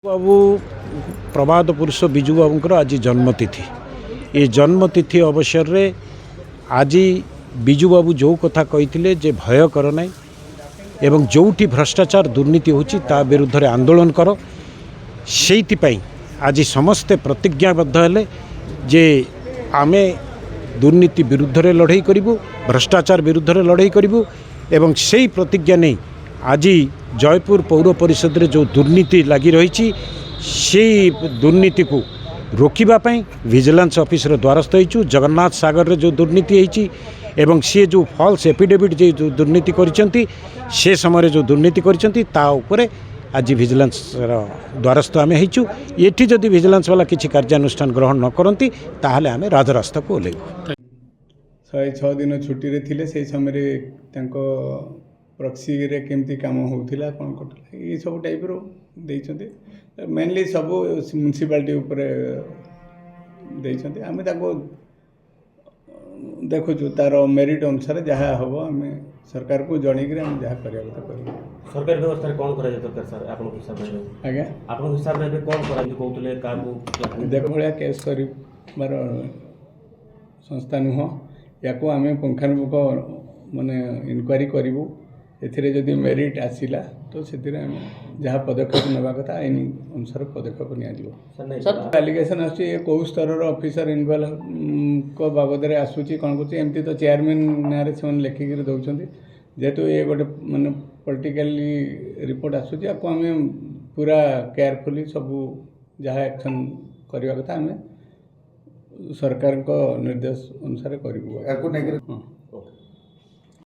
बाबू प्रभात पुरुष बिजू बाबूंकर आज जन्मतिथि। ये जन्मतिथि अवसर रे आज बिजू बाबू जो कथा कही जे भय कर ना एवं जोठी भ्रष्टाचार दुर्नीति होची ता विरुद्ध रे आंदोलन कर से आज समस्ते प्रतिज्ञाबद्ध हेले जे आमे दुर्नीति विरुद्ध रे लड़ाई करिबु, भ्रष्टाचार विरुद्ध रे लड़ाई करिबु एवं से प्रतिज्ञा नहीं आज जयपुर पौर परिषद रे जो दुर्नीति लगी रही से दुर्नीति को रोकवाई विजिलेंस ऑफिसर द्वारस्थ हो जगन्नाथ सागर रे जो दुर्नीति होती एवं सी जो फॉल्स एफिडेविट जो दुर्नीति करिसेंती से समय जो दुर्नीति करिसेंती ता उपरे आज विजिलेंस द्वारस्थ आम होइछु। एठी जदि विजिलेंस वाला किसी कार्यानुष्ठान ग्रहण न करती ताहले आमे राजरास्ता को ओल्हेबु। 106 दिन छुट्टी रे थिले से समय तांको प्रॉक्सी रे केमती काम होउथिला कोन कोटला ये सब टाइप रो देइछन्ते मेनली सब म्युनिसिपालिटी ऊपर देइछन्ते आमे ताको देखु तार मेरिट अनुसार जहाँ हम आम सरकार को जनईक जहाँ करवा कथा कर सरकारी व्यवस्था कौन करा दरकार सर आपन हिसाब रे आज्ञा आपन हिसाब रे कौन करा कहतले का देख भलिया केस कर संस्था नुह या आम पुंखानुपुंख माने इनक्वारी करूँ एथिरे जदि मेरिट आसिला तो से जहाँ पदक्षेप नेबा कथा आईन अनुसार पदक्षेप नि एलिगेशन आसुची कौ स्तर ऑफिसर इनवॉल्व को बाबद में आसूची कौन करमती तो चेयरमैन ना से लिखिक दौरान जेहेतु ये गोटे माने पॉलिटिकली रिपोर्ट आसूची आपको आम पूरा केयरफुली सब जहाँ एक्शन करवा कथा आम सरकार निर्देश अनुसार करूँ।